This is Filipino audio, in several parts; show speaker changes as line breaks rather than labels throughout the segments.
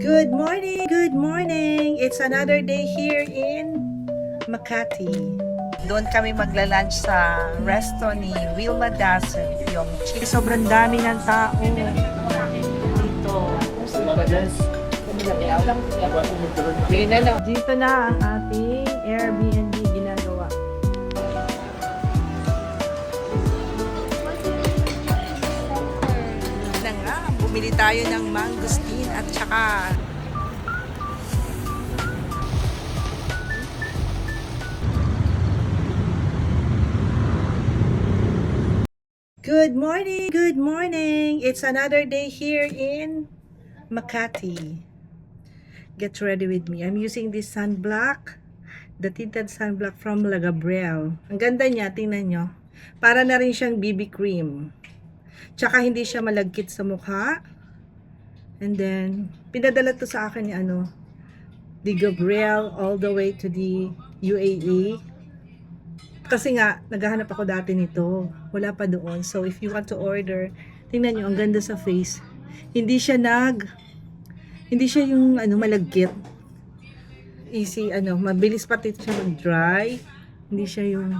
Good morning! Good morning! It's another day here in Makati. Doon kami magla-lunch sa resto ni Wilma Dassen, yung chick. Sobrang dami ng tao dito. Dito na ang ating Airbnb ginagawa. Na nga, bumili tayo ng mangosteen at saka good morning! Good morning! It's another day here in Makati. Get ready with me. I'm using this sunblock, the tinted sunblock from La Gabrielle. Ang ganda niya, tingnan nyo. Para na rin siyang BB cream. Tsaka hindi siya malagkit sa mukha. And then, pinadala to sa akin ni the Gabrielle all the way to the UAE. Kasi nga, naghahanap ako dati nito. Wala pa doon. So, if you want to order, tingnan nyo, ang ganda sa face. Hindi siya yung malagkit. Easy, mabilis pati siya mag-dry. Hindi siya yung,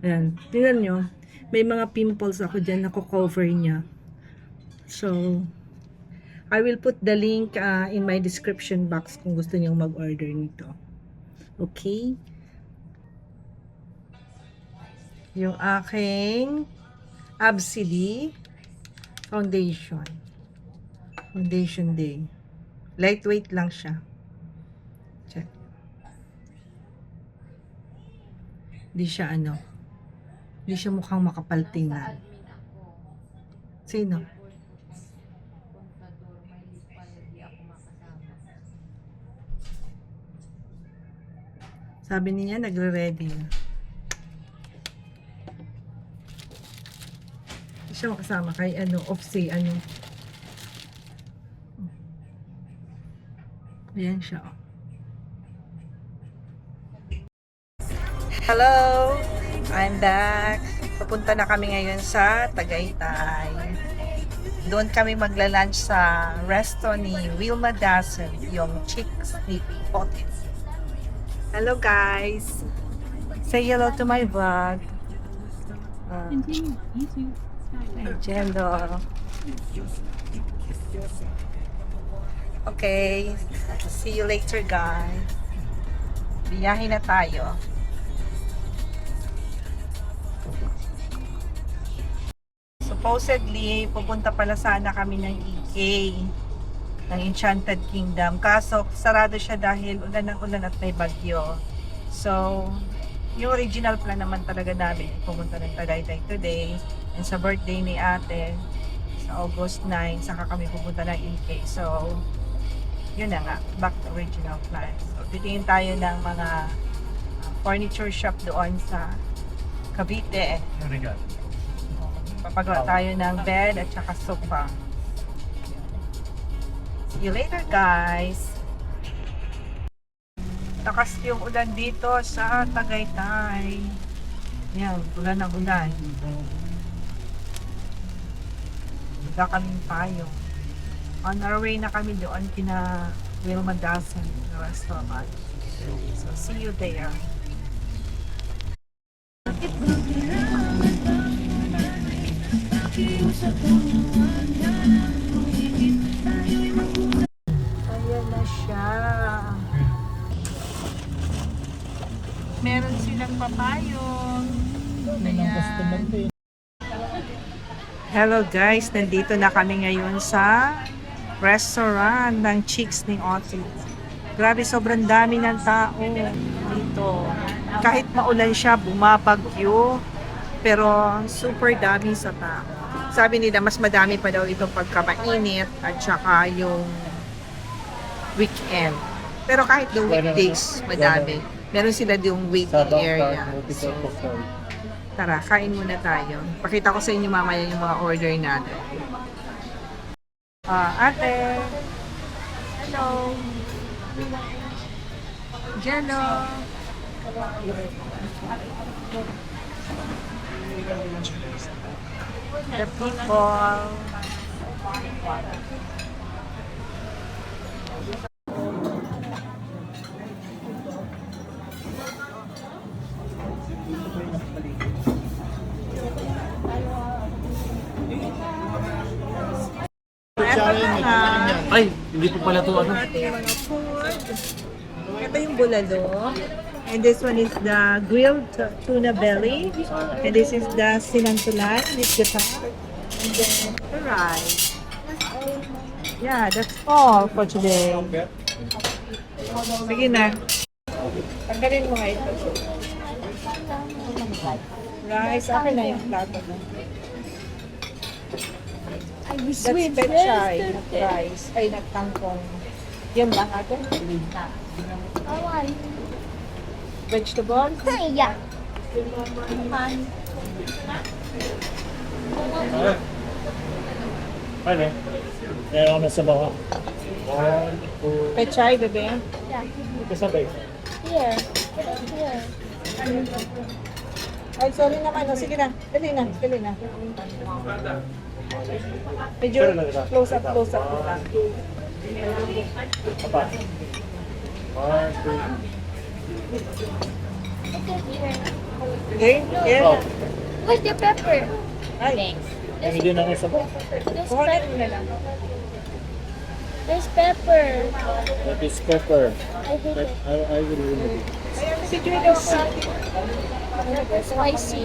ayan. Tingnan nyo, may mga pimples ako dyan, nako-cover niya. So, I will put the link in my description box kung gusto niyong mag-order nito. Okay? Yung aking Absidy Foundation Day. Lightweight lang siya. Check. Hindi siya hindi siya mukhang makapal tingnan. Sino? Sabi niya nagre-ready. Siya makasama kay Offsay ayan siya. Hello! I'm back. Papunta na kami ngayon sa Tagaytay. Doon kami magla-lunch sa resto ni Wilma Dassen, yung chicks ni Otis. Hello guys! Say hello to my vlog.
YouTube.
Jello. Okay. See you later, guys. Biyahe na tayo. Supposedly, pupunta pala sana kami ng EK, ng Enchanted Kingdom. Kaso, sarado siya dahil ulan ng ulan at may bagyo. So, yung original plan naman talaga namin, pumunta ng Tagaytay today. And sa birthday ni ate, sa August 9, saka kami pupunta ng EK. So, yun na nga, back to original plan. So, titingin tayo ng mga furniture shop doon sa Cavite. Papagawa tayo ng bed at saka sofa. See you later, guys! Takas yung ulan dito sa Tagaytay. Yan, ulan ng ulan. Magkakamin tayo. On our way na kami doon kina Wilma Dassen restaurant. So, see you there. Ayan na siya. Meron silang papayong. Ayan. Hello guys, nandito na kami ngayon sa restaurant ng Chicks ni Otis. Grabe, sobrang dami ng tao dito. Kahit maulan siya, bumabagyo, pero super dami sa tao. Sabi nila, mas madami pa daw itong pagkamainit at saka yung weekend. Pero kahit the weekdays, madami. Meron sila yung waiting area. So, tara, kain muna tayo. Pakita ko sa inyo mamaya yung mga order natin. Ate! Hello! Jello! The people. Eto na nga.
Ay, hindi po pala to ano.
Ating mga food. Ito yung bulalo. And this one is the grilled tuna belly. And this is the sinantulan, this gata. And then the rice. Yeah, that's all for today. Sige na. Tanggalin mo nga ito. Rice, akin na yung plato na. That's pechay, not rice. Ay, not kangkong. Yan lang atin. Vegetables?
Yeah.
Ano? Meron ako nasa baka.
Pechay, bebe.
Yeah.
Kasabay.
Here. Put it here.
Ay, sorry naman. O, sige na. Dali na. Dali na. Medyo close up lang.
Apa? One, two.
Put it here.
Okay? Yeah.
Oh,
Where's the pepper?
Ay,
Thanks.
hindi na nga sa baka.
There's
kuhanin
pepper.
mo na lang.
There's pepper.
That is pepper.
I hate it.
I will remove it.
Ayan, si Judo.
Spicy.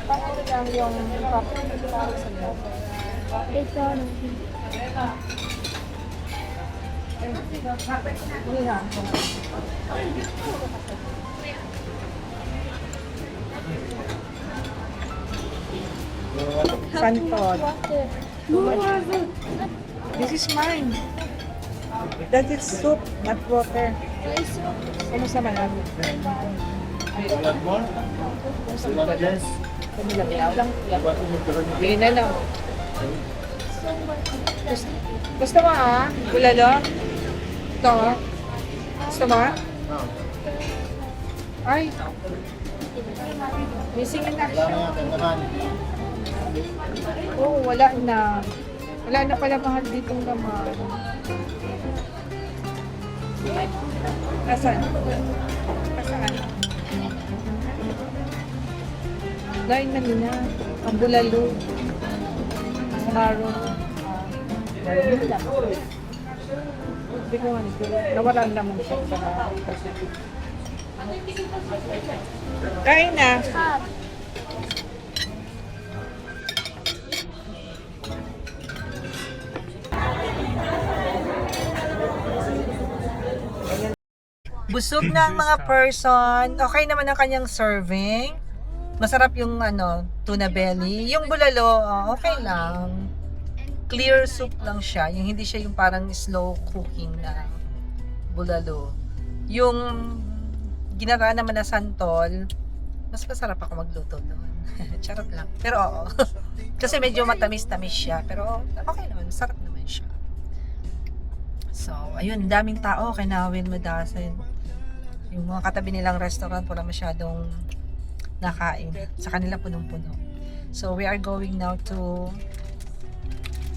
Paano lang yung pepper sa iyo?
Ito.
Hindi na. Santol.
Water.
This is mine. That is soup, not water. Ano sa malabo?
You want more? You want less?
Bili na lang. Gusto mo Bulalo? Ito Gusto mo Ay. Missing in action. Oo, wala na. Wala na pala mahal ditong laman. Asan? Asaan? Lain na nila. Ang bulalo. Ang maro. Hindi ko nga nito. Nawalan naman siya sa kain na.
Hot.
Busog na ang mga person. Okay naman ang kanyang serving. Masarap yung tuna belly. Yung bulalo, okay lang. Clear soup lang siya. Yung hindi siya yung parang slow cooking na bulalo. Yung ginagawa naman na santol, mas masarap ako magluto doon. Charot lang. Pero oo. Kasi medyo matamis-tamis siya. Pero okay naman. Masarap naman siya. So, ayun. Daming tao. Kinawin madasin. Yung mga katabi nilang restaurant wala masyadong nakain. Sa kanila punong-puno. So, we are going now to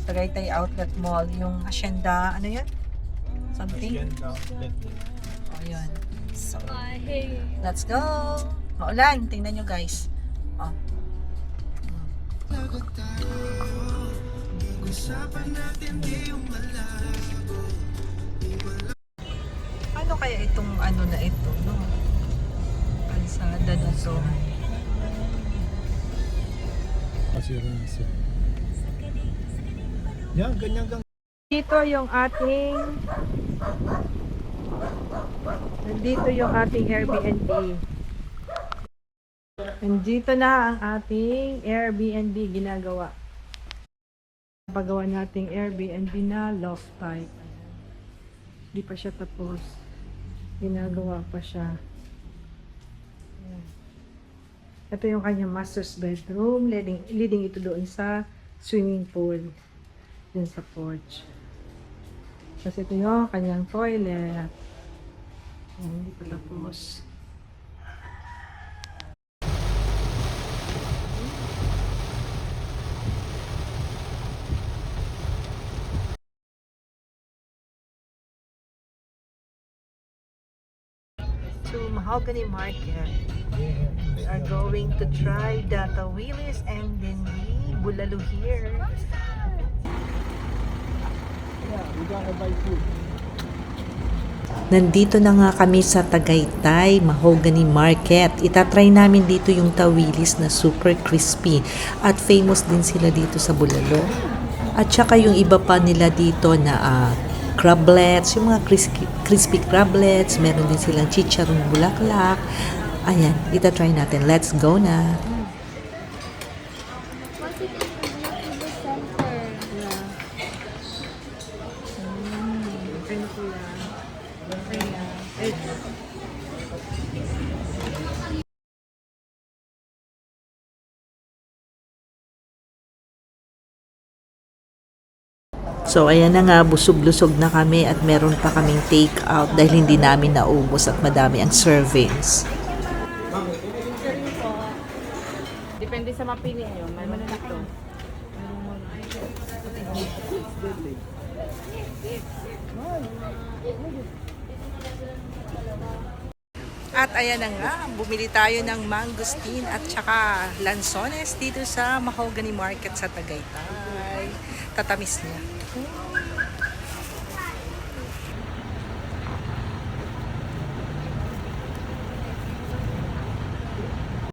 Tagaytay Outlet Mall. Yung Hacienda, ano yan? Something? Oh, yun. So, let's go! Maulan. Tingnan nyo guys. Oh. Ano kaya itong na ito, no? Kalsada na to.
Assurance. Yan, ganyan gang.
Dito yung ating nandito yung ating Airbnb. Nandito na ang ating Airbnb ginagawa. Pagawa nating Airbnb na loft type. Hindi pa siya tapos. Ginagawa pa siya. Ayan. Ito yung kanyang master's bedroom. Leading ito doon sa swimming pool. Dun sa porch. Kasi ito yung kanyang toilet. Ayan, hindi pa tapos. To Mahogany Market. We are going to try the Willis and then the Bulalo here. Nandito na nga kami sa Tagaytay Mahogany Market. Itatry namin dito yung tawilis na super crispy. At famous din sila dito sa Bulalo. At saka yung iba pa nila dito na crablets, yung mga crispy crablets. Meron din silang chicharong bulaklak. Ayan, itatry natin. Let's go na!
What's it in the center?
So, ayan na nga, busog-lusog na kami at meron pa kaming take out dahil hindi namin naubos at madami ang servings.
Depende sa mapili nyo. May malito.
At ayan na nga, bumili tayo ng mangosteen at saka lansones dito sa Mahogany Market sa Tagaytay. Tatamis niya.